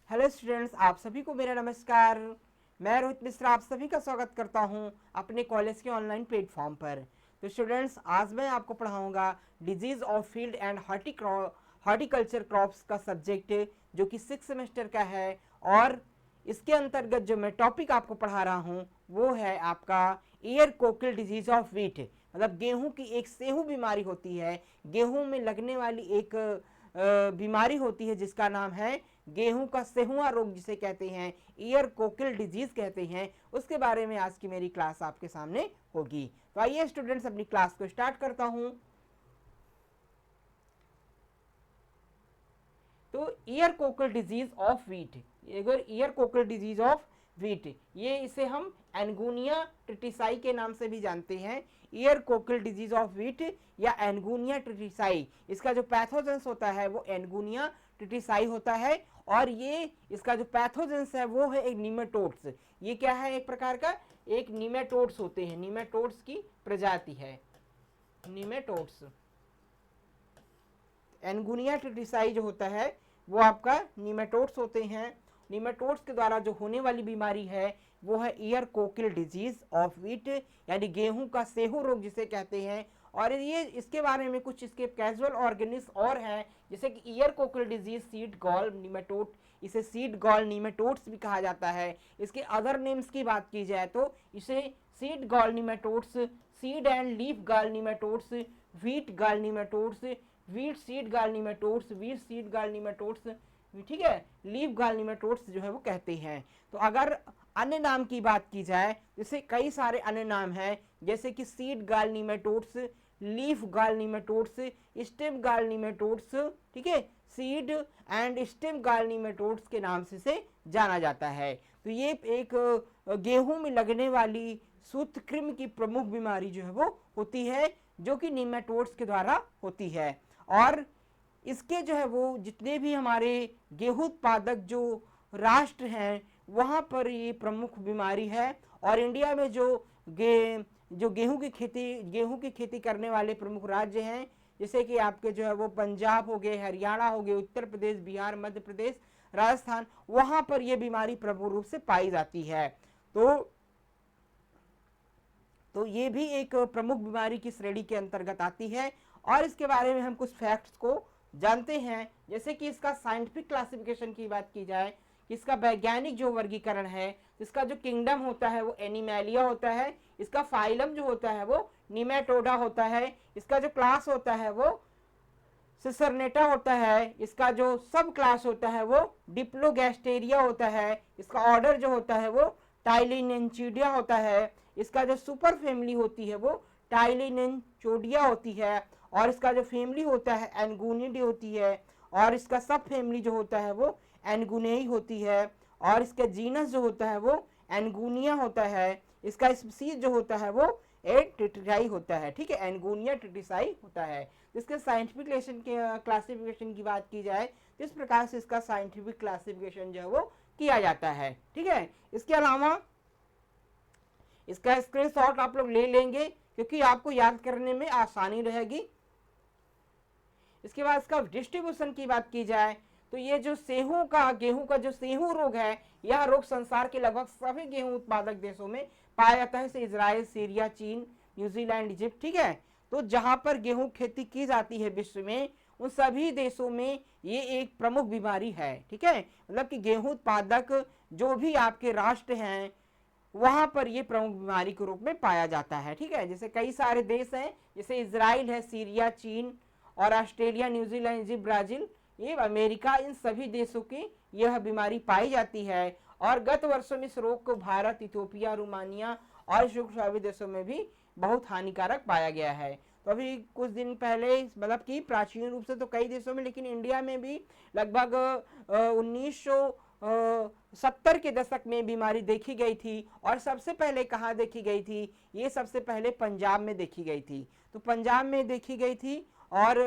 Hello students, आप सभी को मेरा नमस्कार। मैं रोहित मिश्रा आप सभी का स्वागत करता हूं अपने कॉलेज के ऑनलाइन प्लेटफॉर्म पर। तो स्टूडेंट्स, आज मैं आपको पढ़ाऊंगा disease of field and horticulture crops का सब्जेक्ट, जो कि 6 सेमेस्टर का है। और इसके अंतर्गत जो मैं टॉपिक आपको पढ़ा रहा हूं वो है आपका year cockle disease of wheat. मतलब गेहूं की एक सेहू बीमारी होती है, गेहूं में लगने वाली एक बीमारी होती है जिसका नाम है गेहूं का सेहुआ रोग, जिसे कहते हैं ईयर कोकिल डिजीज कहते हैं। उसके बारे में आज की मेरी क्लास आपके सामने होगी। तो आइए स्टूडेंट्स, अपनी क्लास को स्टार्ट करता हूं। तो ear cockle disease of wheat, अगर ear cockle disease of wheat, ये इसे हम एनगुनिया ट्रिटिसाई के नाम से भी जानते हैं। Year cockle disease of wheat या एनगुनिया ट्रिटिसाई, इसका जो पैथोजेंस होता है वो एनगुनिया ट्रिटिसाई होता है। और ये इसका जो पैथोजेंस है वो है एक निमेटोड्स। ये क्या है? एक प्रकार का एक निमेटोड्स होते हैं, निमेटोड्स की प्रजाति है निमेटोड्स। एनगुनिया ट्रिटिसाई जो होता है वो आपका निमेटोड्स होते हैं। निमेटोड्स के द्वारा जो होने वाली बीमारी है वो है year cockle disease of wheat, यानी गेहूं का सेहू रोग जिसे कहते हैं। और ये इसके बारे में कुछ इसके कैजुअल ऑर्गेनिज्म और हैं, जैसे कि ear cockle disease seed gall nematode, इसे सीड गॉल निमेटोड्स भी कहा जाता है। इसके अदर नेम्स की बात की जाए तो इसे seed gall nematodes, seed and leaf gall nematodes, wheat gall nematodes, wheat seed gall nematodes, wheat seed gall nematodes, ठीक है, लीफ गॉल निमेटोड्स जो है वो कहते हैं। तो अगर अन्य नाम की बात की जाए, जैसे कई सारे अन्य नाम हैं, जैसे कि seed gall nematodes, leaf gall nematodes, stem gall nematodes, ठीक है, seed and stem gall nematodes के नाम से जाना जाता है। तो ये एक गेहूं में लगने वाली सूत्रकृमि की प्रमुख बीमारी जो है वो होती है, जो कि निमेटोड्स के द्वारा होती है। और इसके जो है वो जितने भी हमारे गेहूं उत्पादक जो राष्ट्र हैं वहाँ पर ये प्रमुख बीमारी है। और इंडिया में जो गेहूं की खेती करने वाले प्रमुख राज्य हैं, जैसे कि आपके जो है वो पंजाब हो गए, हरियाणा हो गए, उत्तर प्रदेश, बिहार, मध्य प्रदेश, राजस्थान, वहाँ पर यह बीमारी प्रमुख रूप से पाई जाती है। तो ये भी एक प्रमुख बीमारी की श्रेणी के अंतर्गत आती है। और इसके बारे में हम कुछ फैक्ट्स को जानते हैं, जैसे कि इसका साइंटिफिक क्लासिफिकेशन की बात की जाए, इसका वैज्ञानिक जो वर्गीकरण है, इसका जो किंगडम होता है वो एनिमैलिया होता है, इसका फाइलम जो होता है वो निमेटोडा होता है, इसका जो क्लास होता है वो सिसरनेटा होता है, इसका जो सब क्लास होता है वो डिप्लोगैस्टेरिया होता है, इसका ऑर्डर जो होता है वो टाइलिनेंचिडिया होता है, इसका जो सुपर फैमिली होती है वो टाइलिनेंचोडिया होती है, और इसका जो फैमिली होता है एनगुनिडी होती है, और इसका सब फैमिली जो होता है वो एनगुनेई होती है, और इसका जीनस जो होता है वो एनगुनिया होता है, इसका स्पीसीज जो होता है वो ट्रिटिसाई होता है, ठीक है, एनगुनिया ट्रिटिसाई होता है। इसके साइंटिफिक क्लासिफिकेशन की बात की जाए तो इस प्रकार से इसका साइंटिफिक क्लासिफिकेशन जो है वो किया जाता है, ठीक है। इसके अलावा इसका स्क्रीनशॉट आप लोग ले लेंगे क्योंकि आपको याद करने में आसानी रहेगी। इसके बाद इसका डिस्ट्रीब्यूशन की बात की जाए तो ये जो गेहूं का जो सेहू रोग है, यह रोग संसार के लगभग सभी गेहूं उत्पादक देशों में पाया जाता है, जैसे इजराइल, सीरिया, चीन, न्यूजीलैंड, इजिप्ट, ठीक है। तो जहां पर गेहूं खेती की जाती है विश्व में, उन सभी देशों में ये एक प्रमुख बीमारी है, ठीक है। मतलब कि गेहूं उत्पादक जो भी आपके राष्ट्र हैं वहां पर ये प्रमुख बीमारी के रूप में पाया जाता है, ठीक है। जैसे कई सारे देश हैं, जैसे इजराइल है, सीरिया, चीन और ऑस्ट्रेलिया, न्यूजीलैंड, इजिप्ट, ब्राजील, ये अमेरिका, इन सभी देशों की यह बीमारी पाई जाती है। और गत वर्षों में इस रोग को भारत, इथियोपिया, रोमानिया और सभी देशों में भी बहुत हानिकारक पाया गया है। तो अभी कुछ दिन पहले, मतलब कि प्राचीन रूप से तो कई देशों में, लेकिन इंडिया में भी लगभग 1970 के दशक में बीमारी देखी गई थी। और सबसे पहले कहाँ देखी गई थी? ये सबसे पहले पंजाब में देखी गई थी। तो पंजाब में देखी गई थी, और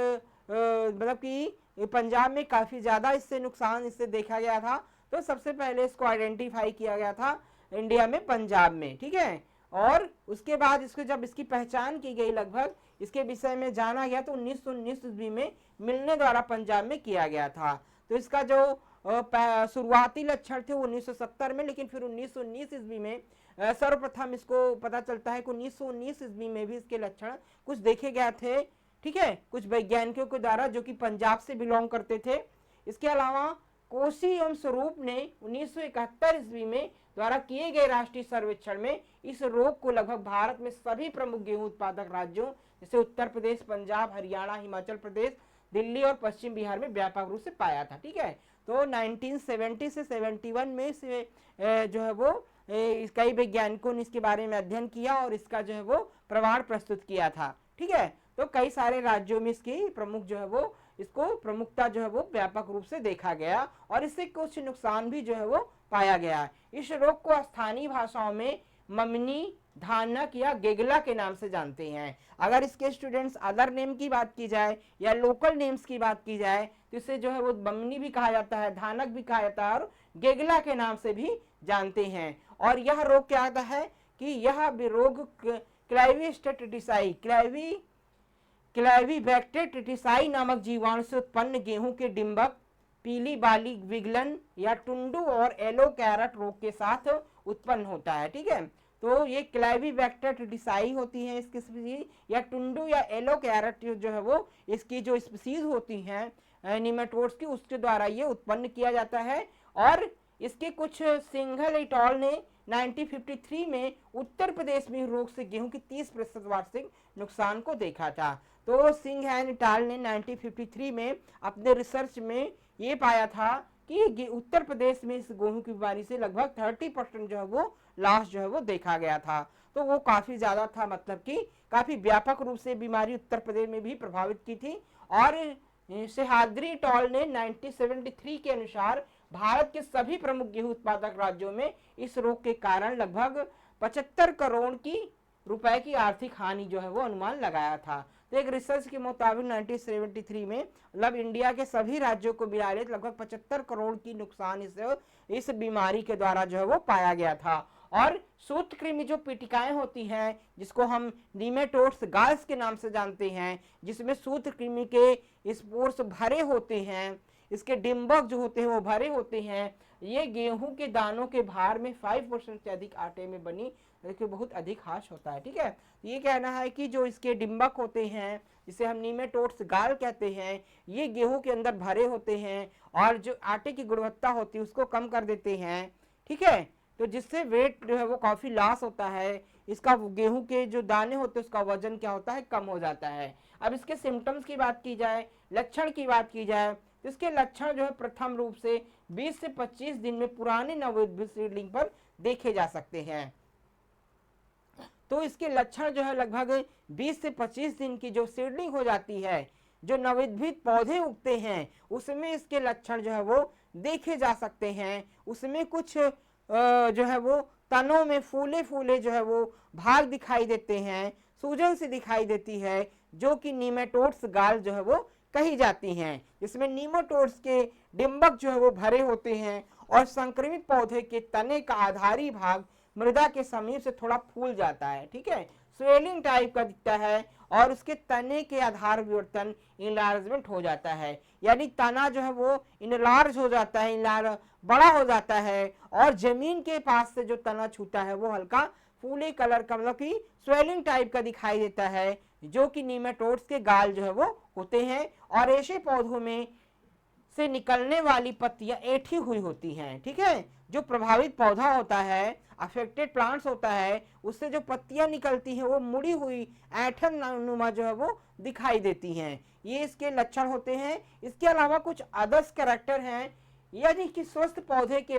मतलब कि पंजाब में काफ़ी ज़्यादा इससे नुकसान इससे देखा गया था। तो सबसे पहले इसको आइडेंटिफाई किया गया था इंडिया में, पंजाब में, ठीक है। और उसके बाद इसको जब इसकी पहचान की गई, लगभग इसके विषय में जाना गया, तो 1919 ईस्वी में मिलने द्वारा पंजाब में किया गया था। तो इसका जो शुरुआती लक्षण थे 1970 में, लेकिन फिर 1919 ईस्वी में सर्वप्रथम इसको पता चलता है कि 1919 ईस्वी में भी इसके लक्षण कुछ देखे गए थे। ठीक है, कुछ वैज्ञानिकों के द्वारा जो कि पंजाब से बिलोंग करते थे। इसके अलावा कोशी एवं स्वरूप ने 1971 ईस्वी में द्वारा किए गए राष्ट्रीय सर्वेक्षण में इस रोग को लगभग भारत में सभी प्रमुख गेहूं उत्पादक राज्यों जैसे उत्तर प्रदेश, पंजाब, हरियाणा, हिमाचल प्रदेश, दिल्ली और पश्चिम बिहार में व्यापक रूप से पाया था। ठीक है, तो 1970 से 71 में से जो है वो कई वैज्ञानिकों ने इसके बारे में अध्ययन किया और इसका जो है वो प्रमाण प्रस्तुत किया था। ठीक है, तो कई सारे राज्यों में इसकी प्रमुख जो है वो इसको प्रमुखता जो है वो व्यापक रूप से देखा गया और इससे कुछ नुकसान भी जो है वो पाया गया। इस रोग को स्थानीय भाषाओं में ममनी, धानक या गेगला के नाम से जानते हैं। अगर इसके स्टूडेंट्स अदर नेम की बात की जाए या लोकल नेम्स की बात की जाए तो इसे जो है वो ममनी भी कहा जाता है, धानक भी कहा जाता है और गेगला के नाम से भी जानते हैं। और यह रोग क्या आता है कि यह रोग क्लाइवीस्टेटिसाई क्लैवीबैक्टर टिटिसाई नामक जीवाणु से उत्पन्न गेहूं के डिंबक, पीली बाली विगलन या टुंडू और येलो कैरेट रोग के साथ उत्पन्न होता है। ठीक है, तो ये क्लैवीबैक्टर टिटिसाई होती है इसकी स्पीसीज, या टुंडू या येलो कैरेट जो है वो इसकी जो स्पीसीज होती हैं निमेटोड्स की, उसके द्वारा ये उत्पन्न किया जाता है। और इसके कुछ सिंघल इट ऑल ने 1953 में उत्तर प्रदेश में रोग से गेहूं की 30% वार्षिक नुकसान को देखा था। तो सिंह एंड इटाल ने 1953 में अपने रिसर्च में ये पाया था कि उत्तर प्रदेश में इस गेहूं की बीमारी से लगभग 30% जो है वो लॉस जो है वो देखा गया था। तो वो काफी ज्यादा था, मतलब कि काफी व्यापक रूप से बीमारी उत्तर प्रदेश में भी प्रभावित की थी। और सेहाद्री टॉल ने 1973 के अनुसार भारत के सभी प्रमुख गेहूं उत्पादक राज्यों में इस रोग के कारण लगभग 75 करोड़ की रुपए की आर्थिक हानि जो है वो अनुमान लगाया था। तो एक रिसर्च के मुताबिक 1973 में मतलब इंडिया के सभी राज्यों को मिलाकर लगभग 75 करोड़ की नुकसान इस बीमारी के द्वारा जो है वो पाया गया था। और सूत्रकृमि जो पीटिकाएं होती हैं जिसको हम नीमेटोड्स गाल्स के नाम से जानते हैं, जिसमें सूत्रकृमि के स्पोर्स भरे होते हैं, इसके डिंबक जो होते हैं वो भरे होते हैं, ये गेहूं के दानों के भार में 5% से अधिक आटे में बनी देखिए बहुत अधिक हाश होता है। ठीक है, ये कहना है कि जो इसके डिंबक होते हैं जिसे हम नीमेटोड्स गाल कहते हैं, ये गेहूं के अंदर भरे होते हैं और जो आटे की गुणवत्ता होती है उसको कम कर देते हैं। ठीक है, तो जिससे वेट जो है वो काफी लॉस होता है, इसका गेहूं के जो दाने होते हैं उसका वजन क्या होता है, कम हो जाता है। अब इसके सिम्टम्स की बात की जाए, लक्षण की बात की जाए, तो इसके लक्षण जो है प्रथम रूप से 20 से 25 दिन में पुराने नवोद्भिद सीडलिंग पर देखे जा सकते हैं। तो इसके लक्षण जो है लगभग 20 से 25 दिन की जो सीडलिंग हो जाती है, जो नवोद्भिद पौधे उगते हैं, उसमें इसके लक्षण जो है वो देखे जा सकते हैं। उसमें कुछ जो है वो तनों में फूले फूले जो है वो भाग दिखाई देते हैं, सूजन से दिखाई देती है, जो कि नीमेटोड्स गाल जो है वो कही जाती हैं। इसमें नीमेटोड्स के डिंबक जो है वो भरे होते हैं और संक्रमित पौधे के तने का आधारी भाग मृदा के समीप से थोड़ा फूल जाता है। ठीक है, स्वेलिंग टाइप का दिखता है और उसके तने के आधार विवर्तन इनलार्जमेंट हो जाता है, यानी तना जो है वो इनलार्ज हो जाता है, बड़ा हो जाता है और जमीन के पास से जो तना छूता है वो हल्का फूले कलर का मतलब कि स्वेलिंग टाइप का दिखाई देता है, जो कि नीमेटोड्स के गाल जो है वो होते हैं। और ऐसे पौधों में से निकलने वाली पत्तियां ऐठी हुई होती हैं। ठीक है, जो प्रभावित पौधा होता है, अफेक्टेड प्लांट्स होता है, उससे जो पत्तियां निकलती हैं वो मुड़ी हुई ऐठन नुमा जो है वो दिखाई देती हैं। ये इसके लक्षण होते हैं। इसके अलावा कुछ अदर्स कैरेक्टर हैं, यानी कि स्वस्थ पौधे की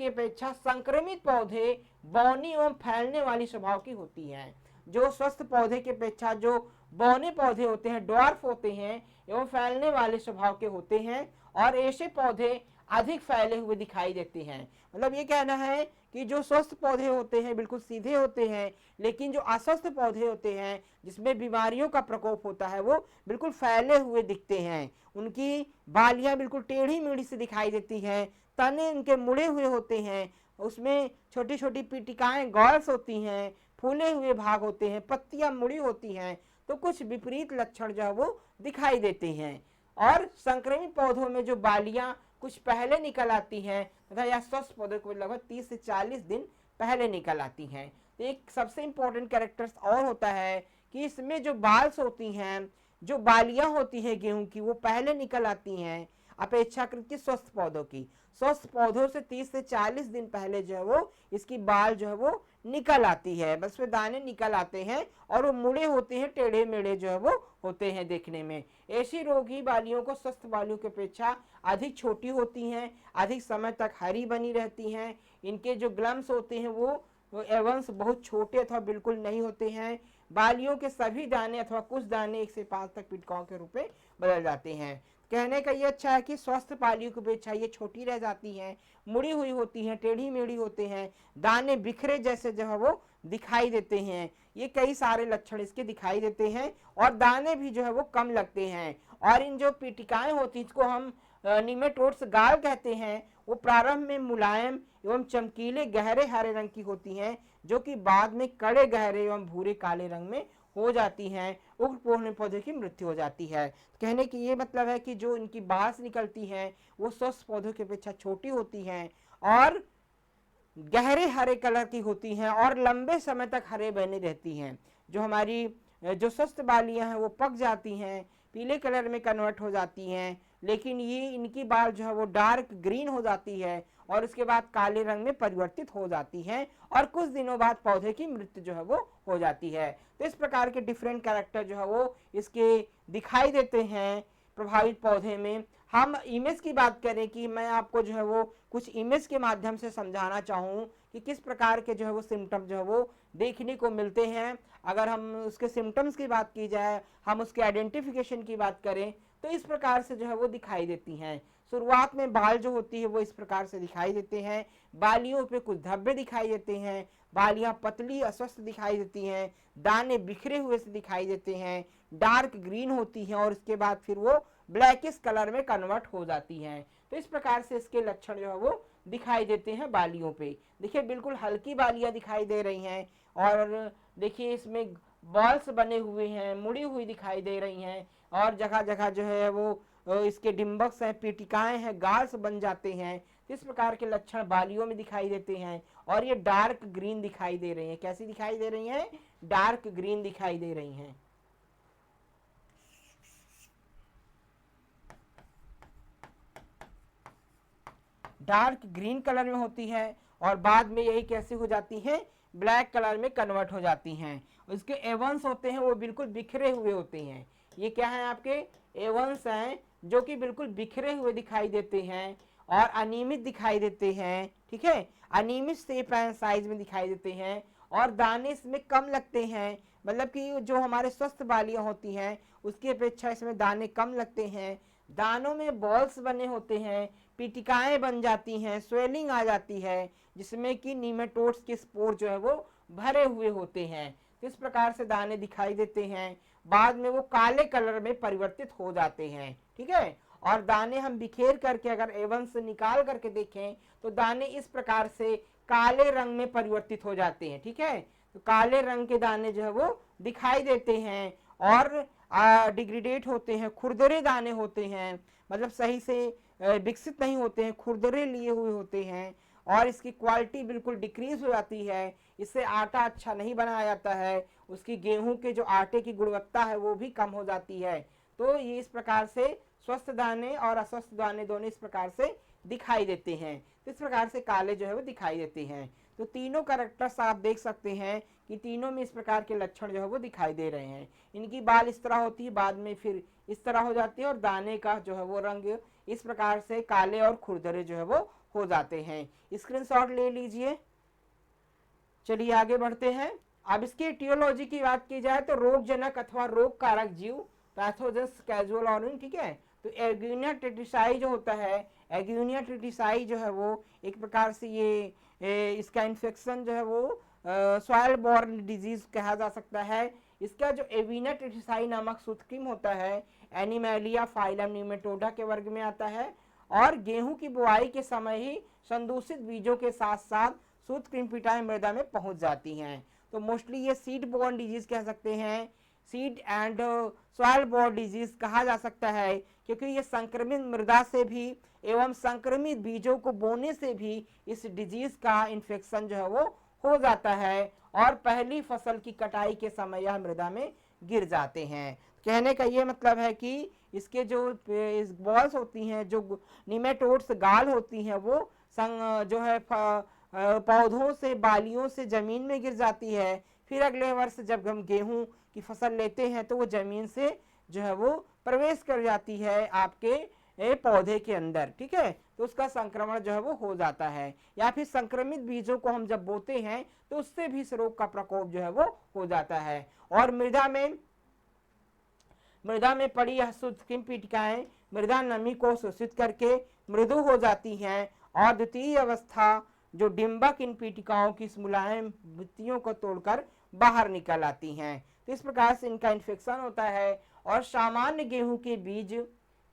अपेक्षा संक्रमित पौधे बौनी एवं फैलने वाली स्वभाव की होती हैं। जो स्वस्थ पौधे की अपेक्षा जो बौने पौधे होते हैं, ड्वार्फ होते हैं एवं फैलने वाले स्वभाव के होते हैं और ऐसे पौधे अधिक फैले हुए दिखाई देते हैं। मतलब ये कहना है कि जो स्वस्थ पौधे होते हैं बिल्कुल सीधे होते हैं, लेकिन जो अस्वस्थ पौधे होते हैं जिसमें बीमारियों का प्रकोप होता है वो बिल्कुल फैले हुए दिखते हैं। उनकी बालियां बिल्कुल टेढ़ी मेढ़ी से दिखाई देती हैं, तने उनके मुड़े हुए होते हैं, उसमें छोटी छोटी पीटिकाएं गॉल्स होती हैं, फूले हुए भाग होते हैं, पत्तियां मुड़ी होती हैं। तो कुछ विपरीत लक्षण जो है वो दिखाई देते हैं। और संक्रमित पौधों में जो बालियां कुछ पहले निकल आती हैं तथा यह स्वस्थ पौधों को लगभग 30 से 40 दिन पहले निकल आती हैं। तो एक सबसे इंपॉर्टेंट कैरेक्टर्स और होता है कि इसमें जो बाल्स होती हैं, जो बालियां होती हैं गेहूं की, वो पहले निकल आती हैं अपेक्षाकृत स्वस्थ पौधों की। स्वस्थ पौधों से 30 से 40 दिन पहले जो है वो इसकी बाल जो है वो निकल आती है, बस वे दाने निकल आते हैं और वो मुड़े होते हैं, टेढ़े मेढ़े जो है वो होते हैं देखने में। ऐसी रोगी बालियों को स्वस्थ बालियों की अपेक्षा अधिक छोटी होती हैं, अधिक समय तक हरी बनी रहती हैं। इनके जो ग्लम्स होते हैं वो एवंस बहुत छोटे अथवा बिल्कुल नहीं होते हैं। बालियों के सभी दाने अथवा कुछ दाने 1 से 5 तक पिटकाओं के रूप में बदल जाते हैं। कहने का ये अच्छा है कि स्वस्थ बालियों की अपेक्षा ये छोटी रह जाती हैं, मुड़ी हुई होती हैं, टेढ़ी मेढ़ी होते हैं, दाने बिखरे जैसे जो है वो दिखाई देते हैं। ये कई सारे लक्षण इसके दिखाई देते हैं और दाने भी जो है वो कम लगते हैं। और इन जो पीटिकाएं होती हैं, इसको हम निमेटोड्स गाल कहते हैं, वो प्रारंभ में मुलायम एवं चमकीले गहरे हरे रंग की होती हैं, जो कि बाद में कड़े गहरे एवं भूरे काले रंग में हो जाती हैं। उग्र पोषण पौधे की मृत्यु हो जाती है। कहने की ये मतलब है कि जो इनकी बांस निकलती हैं वो स्वस्थ पौधों की अपेक्षा छोटी होती हैं और गहरे हरे कलर की होती हैं और लंबे समय तक हरे बने रहती हैं। जो हमारी जो स्वस्थ बालियां हैं वो पक जाती हैं, पीले कलर में कन्वर्ट हो जाती हैं, लेकिन ये इनकी बाल जो है वो डार्क ग्रीन हो जाती है और उसके बाद काले रंग में परिवर्तित हो जाती हैं और कुछ दिनों बाद पौधे की मृत्यु जो है वो हो जाती है। तो इस प्रकार के डिफरेंट कैरेक्टर जो है वो इसके दिखाई देते हैं प्रभावित पौधे में। हम इमेज की बात करें कि मैं आपको जो है वो कुछ इमेज के माध्यम से समझाना चाहूँ कि किस प्रकार के जो है वो सिम्टम जो है वो देखने को मिलते हैं। अगर हम उसके सिम्टम्स की बात की जाए, हम उसके आइडेंटिफिकेशन की बात करें, तो इस प्रकार से जो है वो दिखाई देती हैं। शुरुआत में बाल जो होती है वो इस प्रकार से दिखाई देते हैं, बालियों पे कुछ धब्बे दिखाई देते हैं, बालियां पतली अस्वस्थ दिखाई देती हैं, दाने बिखरे हुए से दिखाई देते हैं, डार्क ग्रीन होती हैं और इसके बाद फिर वो ब्लैकिश कलर में कन्वर्ट हो जाती हैं। तो इस प्रकार से इसके लक्षण जो है वो दिखाई देते हैं बालियों पे। देखिए बिल्कुल हल्की बालियां दिखाई दे रही हैं और देखिए इसमें बॉल्स बने हुए हैं, मुड़ी हुई दिखाई दे रही हैं और जगह जगह जो है वो इसके डिम्बक्स हैं, पीटिकाएं हैं, गाल्स बन जाते हैं। इस प्रकार के लक्षण बालियों में दिखाई देते हैं और ये डार्क ग्रीन दिखाई दे रही हैं। कैसी दिखाई दे रही हैं? डार्क ग्रीन दिखाई दे रही हैं। डार्क ग्रीन कलर में होती है और बाद में यही कैसे हो जाती हैं? ब्लैक कलर में कन्वर्ट हो जाती हैं। उसके एवंस होते हैं वो बिल्कुल बिखरे हुए होते हैं। ये क्या है? आपके एवंस हैं जो कि बिल्कुल बिखरे हुए दिखाई देते हैं और अनियमित दिखाई देते हैं। ठीक है, अनियमित शेप एंड साइज में दिखाई देते हैं और दाने इसमें कम लगते हैं। मतलब कि जो हमारे स्वस्थ बालियां होती हैं उसकी अपेक्षा इसमें दाने कम लगते हैं। दानों में बॉल्स बने होते हैं, पीटिकाएं बन जाती हैं, स्वेलिंग आ जाती है, जिसमें कि नीमेटोड्स के स्पोर जो है वो भरे हुए होते हैं। इस प्रकार से दाने दिखाई देते हैं। बाद में वो काले कलर में परिवर्तित हो जाते हैं। ठीक है, और दाने हम बिखेर करके अगर एवन से निकाल करके देखें तो दाने इस प्रकार से काले रंग में परिवर्तित हो जाते हैं। ठीक है, तो काले रंग के दाने जो है वो दिखाई देते हैं और डिग्रेडेट होते हैं, खुरदरे दाने होते हैं, मतलब सही से विकसित नहीं होते हैं, खुरदरे लिए हुए होते हैं और इसकी क्वालिटी बिल्कुल डिक्रीज हो जाती है। इससे आटा अच्छा नहीं बनाया जाता है, उसकी गेहूं के जो आटे की गुणवत्ता है वो भी कम हो जाती है। तो ये इस प्रकार से स्वस्थ दाने और अस्वस्थ दाने दोनों इस प्रकार से दिखाई देते हैं। तो इस प्रकार से काले जो है वो दिखाई देते हैं। तो तीनों कैरेक्टर्स आप देख सकते हैं कि तीनों में इस प्रकार के लक्षण जो है वो दिखाई दे रहे हैं। इनकी बाल इस तरह होती है, बाद में फिर इस तरह हो जाती है और दाने का जो है वो रंग इस प्रकार से काले और खुरदरे जो है वो हो जाते हैं। स्क्रीनशॉट ले लीजिए। चलिए आगे बढ़ते हैं। अब इसकी एटियोलॉजी की बात की जाए तो रोगजनक अथवा रोग कारक जीव, पैथोजेंस कैजुअल ऑर्गन। ठीक है, तो एग्यूनिया ट्रिटिसाई जो होता है, एग्यूनिया ट्रिटिसाई जो है वो एक प्रकार से ये इसका इन्फेक्शन जो है वो सॉइल बॉर्न डिजीज कहा जा सकता है। इसका जो एविना ट्रिटिसाई नामक सूत्रकृमि होता है, एनिमेलिया फाइलम नीमेटोडा के वर्ग में आता है और गेहूं की बुआई के समय ही संदूषित बीजों के साथ साथ सूत्रकृमिटाएं मृदा में पहुंच जाती हैं। तो मोस्टली ये सीड बॉर्न डिजीज कह सकते हैं। Seed and soil borne disease कहा जा सकता है, क्योंकि ये संक्रमित मृदा से भी एवं संक्रमित बीजों को बोने से भी इस डिजीज का इन्फेक्शन जो है वो हो जाता है और पहली फसल की कटाई के समय यह मृदा में गिर जाते हैं। कहने का ये मतलब है कि इसके जो बॉल्स होती हैं, जो निमेटोड्स गाल होती हैं, वो जो है पौधों से बालियों से जमीन में गिर जाती है। फिर अगले वर्ष जब हम गेहूं की फसल लेते हैं तो वो जमीन से जो है वो प्रवेश कर जाती है आपके पौधे के अंदर, ठीक है, तो उसका संक्रमण जो है वो हो जाता है। या फिर संक्रमित बीजों को हम जब बोते हैं तो उससे भी इस रोग का प्रकोप जो है वो हो जाता है। और मृदा में पड़ी यह सूक्ष्म पीटिकाएं मृदा नमी को शोषित करके मृदु हो जाती हैं और द्वितीय अवस्था जो डिंबक इन पीटिकाओं की मुलायम भित्तियों को तोड़कर बाहर निकल आती हैं। तो इस प्रकार से इनका इन्फेक्शन होता है। और सामान्य गेहूं के बीज,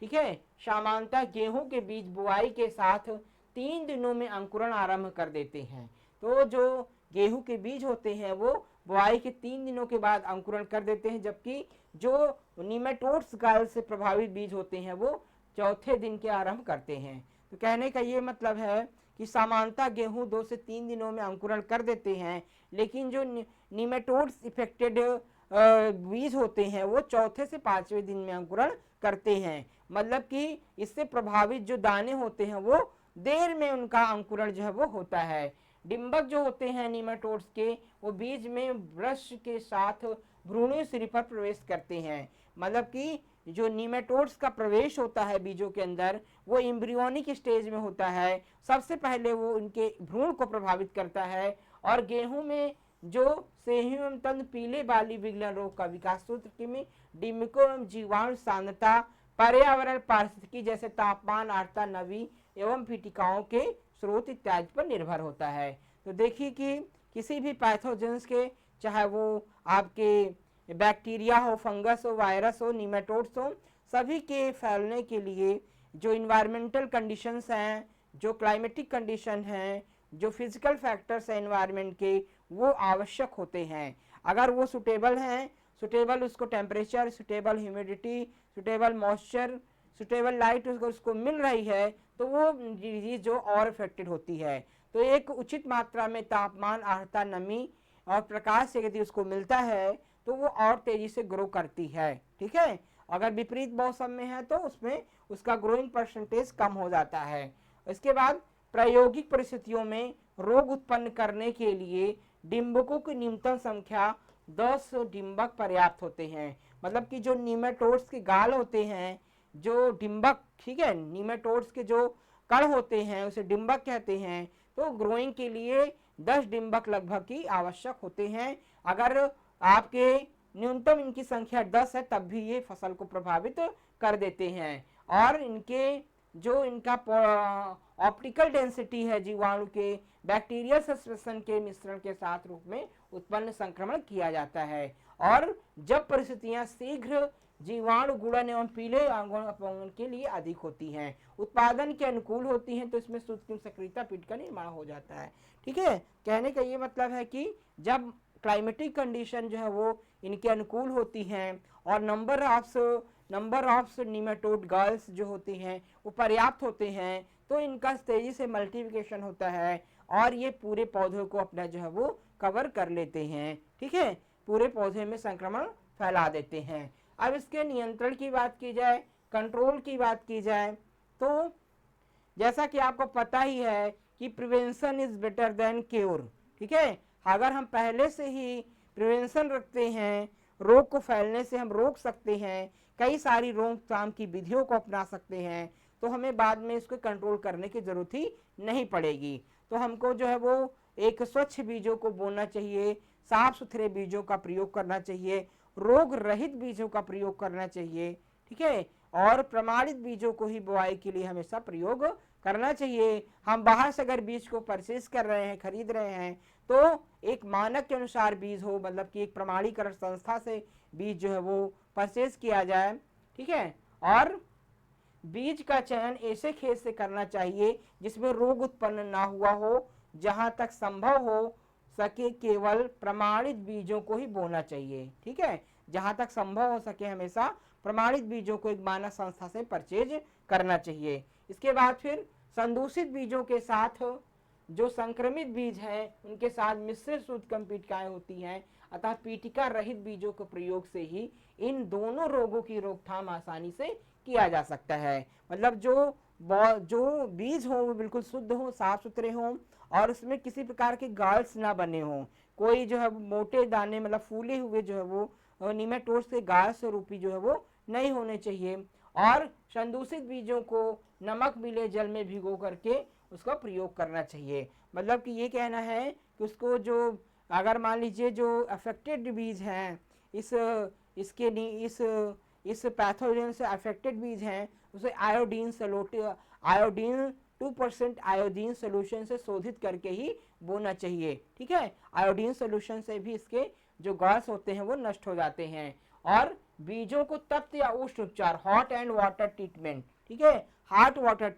ठीक है, सामान्यतः गेहूं के बीज बुआई के साथ 3 दिनों में अंकुरण आरंभ कर देते हैं। तो जो गेहूं के बीज होते हैं वो बुआई के 3 दिनों के बाद अंकुरण कर देते हैं, जबकि जो निमेटोड्स गाल से प्रभावित बीज होते हैं वो चौथे दिन के आरंभ करते हैं। तो कहने का ये मतलब है कि सामान्यतः गेहूं 2 से 3 दिनों में अंकुरण कर देते हैं, लेकिन जो निमेटोड्स इफेक्टेड बीज होते हैं वो चौथे से 5वें दिन में अंकुरण करते हैं। मतलब कि इससे प्रभावित जो दाने होते हैं वो देर में उनका अंकुरण जो है वो होता है। डिंबक जो होते हैं निमेटोड्स के, वो बीज में ब्रश के साथ भ्रूणीय सिरे पर प्रवेश करते हैं। मतलब कि जो निमेटोड्स का प्रवेश होता है बीजों के अंदर वो एम्ब्रियोनिक स्टेज में होता है। सबसे पहले वो उनके भ्रूण को प्रभावित करता है और गेहूं में जो सेहियम तंत्र पीले बाली विगलन रोग का विकास सूत्र में डिम्बिको एवं जीवाणु सांद्रता, पर्यावरण पारिस्थितिकी जैसे तापमान, आर्द्रता, नमी एवं पीटिकाओं के स्रोत इत्यादि पर निर्भर होता है। तो देखिए कि किसी भी पैथोजेंस के, चाहे वो आपके बैक्टीरिया हो, फंगस हो, वायरस हो, निमेटोड्स हो, सभी के फैलने के लिए जो इन्वायरमेंटल कंडीशंस हैं, जो क्लाइमेटिक कंडीशन हैं, जो फिजिकल फैक्टर्स हैं एनवायरनमेंट के, वो आवश्यक होते हैं। अगर वो सुटेबल हैं, सुटेबल उसको temperature, suitable humidity, suitable moisture, suitable light उसको मिल रही है, तो वो डिजीज जो और इफेक्टेड होती है। तो एक उचित मात्रा में तापमान, आर्द्रता, नमी और प्रकाश यदि उसको मिलता है तो वो और तेजी से ग्रो करती है, ठीक है। अगर विपरीत मौसम में है तो उसमें उसका ग्रोइंग परसेंटेज कम हो जाता है। इसके बाद प्रायोगिक परिस्थितियों में रोग उत्पन्न करने के लिए डिंबकों की न्यूनतम संख्या 10 डिंबक पर्याप्त होते हैं। मतलब कि जो निमेटोड्स के गाल होते हैं, जो डिंबक, ठीक है, निमेटोड्स के जो कण होते हैं उसे डिंबक कहते हैं। तो ग्रोइंग के लिए 10 डिंबक लगभग की आवश्यक होते हैं। अगर आपके न्यूनतम इनकी संख्या 10 है तब भी ये फसल को प्रभावित कर देते हैं। और इनके जो इनका ऑप्टिकल डेंसिटी है जीवाणु के बैक्टीरियल सस्पेंशन के मिश्रण के साथ रूप में उत्पन्न संक्रमण किया जाता है। और जब परिस्थितियां शीघ्र जीवाणु गुणन एवं पीले अंगों के लिए अधिक होती हैं, उत्पादन के अनुकूल होती हैं, तो इसमें सूक्ष्म सक्रियता पीठ का निर्माण हो जाता है, ठीक है। कहने का ये मतलब है कि जब क्लाइमेटिक कंडीशन जो है वो इनके अनुकूल होती हैं और नंबर ऑफ निमेटोड गर्ल्स जो होती हैं वो पर्याप्त होते हैं, तो इनका तेजी से मल्टीप्लिकेशन होता है और ये पूरे पौधे को अपना जो है वो कवर कर लेते हैं, ठीक है, पूरे पौधे में संक्रमण फैला देते हैं। अब इसके नियंत्रण की बात की जाए, कंट्रोल की बात की जाए, तो जैसा कि आपको पता ही है कि prevention is better than cure, ठीक है। अगर हम पहले से ही प्रिवेंशन रखते हैं, रोग को फैलने से हम रोक सकते हैं, कई सारी रोकथाम की विधियों को अपना सकते हैं, तो हमें बाद में इसको कंट्रोल करने की जरूरत ही नहीं पड़ेगी। तो हमको जो है वो एक स्वच्छ बीजों को बोना चाहिए, साफ सुथरे बीजों का प्रयोग करना चाहिए, रोग रहित बीजों का प्रयोग करना चाहिए, ठीक है, और प्रमाणित बीजों को ही बुआई के लिए हमेशा प्रयोग करना चाहिए। हम बाहर से अगर बीज को परचेज कर रहे हैं, खरीद रहे हैं, तो एक मानक के अनुसार बीज हो, मतलब कि एक प्रमाणीकरण संस्था से बीज जो है वो परचेज किया जाए, ठीक है। और बीज का चयन ऐसे खेत से करना चाहिए जिसमें रोग उत्पन्न ना हुआ हो। जहां तक संभव हो सके केवल प्रमाणित बीजों को ही बोना चाहिए, ठीक है। जहां तक संभव हो सके हमेशा प्रमाणित बीजों को एक मानक संस्था से परचेज करना चाहिए। इसके बाद फिर संदूषित बीजों के साथ जो संक्रमित बीज हैं उनके साथ मिश्रित सूत्रक्रम पीटिकाएं होती हैं, अतः पीटिका रहित बीजों के प्रयोग से ही इन दोनों रोगों की रोकथाम आसानी से किया जा सकता है। मतलब जो बीज हो वो बिल्कुल शुद्ध हो, साफ सुथरे हों और उसमें किसी प्रकार के गाल्स ना बने हों, कोई जो है मोटे दाने मतलब फूले हुए जो है वो निमेटोड्स के गाल स्वरूपी जो है वो नहीं होने चाहिए। और संदूषित बीजों को नमक मिले जल में भिगो करके उसका प्रयोग करना चाहिए। मतलब कि ये कहना है कि उसको जो अगर मान लीजिए जो अफेक्टेड बीज हैं इस पैथोजन से अफेक्टेड बीज हैं उसे आयोडीन 2% आयोडीन सोल्यूशन से शोधित करके ही बोना चाहिए। ठीक है, आयोडीन सोल्यूशन से भी इसके जो गैस होते हैं वो नष्ट हो जाते हैं। और बीजों को तप्त या उष्ण उपचार, हॉट एंड वाटर ट्रीटमेंट, ठीक है, हॉट वाटर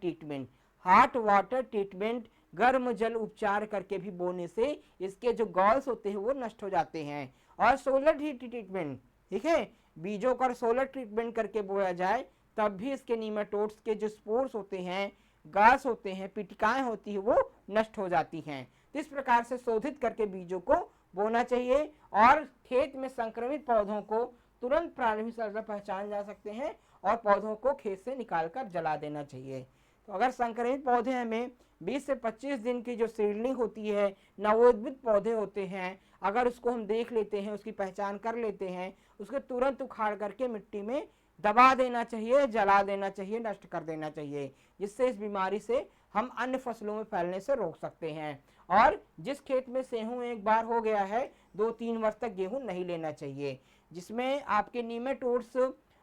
ट्रीटमेंट गर्म जल उपचार करके भी बोने से इसके जो गॉल्स होते हैं वो नष्ट हो जाते हैं। और सोलर हीट ट्रीटमेंट, ठीक है, बीजों का सोलर ट्रीटमेंट करके बोया जाए तब भी इसके नीमेटोड्स के जो स्पोर्स होते हैं, गास होते हैं, पिटिकाएं होती है वो नष्ट हो जाती हैं। इस प्रकार से शोधित करके बीजों को बोना चाहिए। और खेत में संक्रमित पौधों को तुरंत प्रारंभिक स्तर पर पहचान जा सकते हैं और पौधों को खेत से निकालकर जला देना चाहिए। तो अगर संक्रमित पौधे हमें 20 से 25 दिन की जो सीडलिंग होती है, नवोद्भित पौधे होते हैं, अगर उसको हम देख लेते हैं, उसकी पहचान कर लेते हैं, उसको तुरंत उखाड़ करके मिट्टी में दबा देना चाहिए, जला देना चाहिए, नष्ट कर देना चाहिए, जिससे इस बीमारी से हम अन्य फसलों में फैलने से रोक सकते हैं। और जिस खेत में सेहूं एक बार हो गया है 2-3 वर्ष तक गेहूं नहीं लेना चाहिए। जिसमें आपके नीमेटोड्स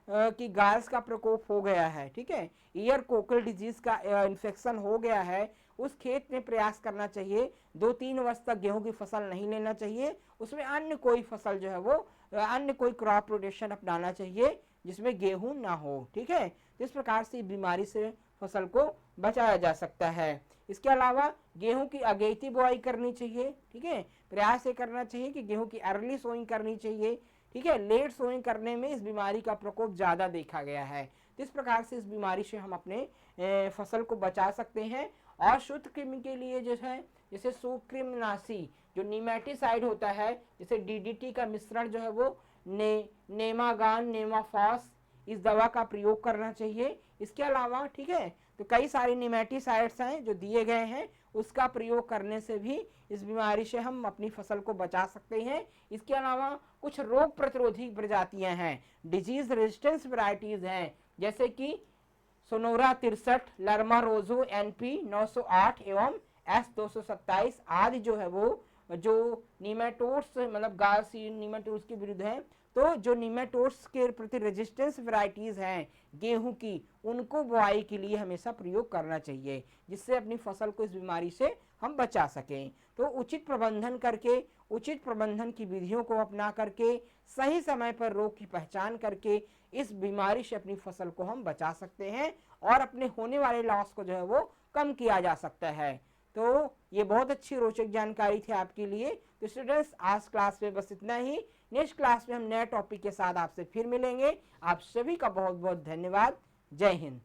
की गाल्स का प्रकोप हो गया है, ठीक है, ईयर कोकल डिजीज का इन्फेक्शन हो गया है, उस खेत में प्रयास करना चाहिए 2-3 वर्ष तक गेहूं की फसल नहीं लेना चाहिए। उसमें अन्य कोई फसल जो है वो अन्य कोई क्रॉप रोटेशन अपनाना चाहिए जिसमें गेहूं ना हो। ठीक है, इस प्रकार से बीमारी से फसल को बचाया जा सकता है। इसके अलावा गेहूं की अगेती बुआई करनी चाहिए। ठीक है, प्रयास ये करना चाहिए कि गेहूं की अर्ली सोइंग करनी चाहिए। ठीक है, लेट सोइंग करने में इस बीमारी का प्रकोप ज़्यादा देखा गया है। इस प्रकार से इस बीमारी से हम अपने फसल को बचा सकते हैं। और शुद्ध कृमि के लिए जो है जैसे सूक्ष्मनाशी जो नीमेटिसाइड होता है, जैसे डीडीटी का मिश्रण जो है वो नेमागान, नेमाफॉस, इस दवा का प्रयोग करना चाहिए। इसके अलावा ठीक है तो कई सारे नीमेटिसाइड्स हैं जो दिए गए हैं, उसका प्रयोग करने से भी इस बीमारी से हम अपनी फसल को बचा सकते हैं। इसके अलावा कुछ रोग प्रतिरोधी प्रजातियां हैं, डिजीज रेजिस्टेंस वैरायटीज हैं, जैसे कि सोनोरा 63, लर्मा रोजो NP 908 एवं S227 आदि जो है वो जो नीमेटोड्स मतलब गासी नीमेटोड्स के विरुद्ध हैं। तो जो नीमेटोड्स के प्रति रेजिस्टेंस वैरायटीज हैं गेहूं की, उनको बुआई के लिए हमेशा प्रयोग करना चाहिए, जिससे अपनी फसल को इस बीमारी से हम बचा सकें। तो उचित प्रबंधन करके, उचित प्रबंधन की विधियों को अपना करके, सही समय पर रोग की पहचान करके इस बीमारी से अपनी फसल को हम बचा सकते हैं और अपने होने वाले लॉस को जो है वो कम किया जा सकता है। तो ये बहुत अच्छी रोचक जानकारी थी आपके लिए। तो स्टूडेंट्स आज क्लास में बस इतना ही। नेक्स्ट क्लास में हम नए टॉपिक के साथ आपसे फिर मिलेंगे। आप सभी का बहुत बहुत धन्यवाद। जय हिंद।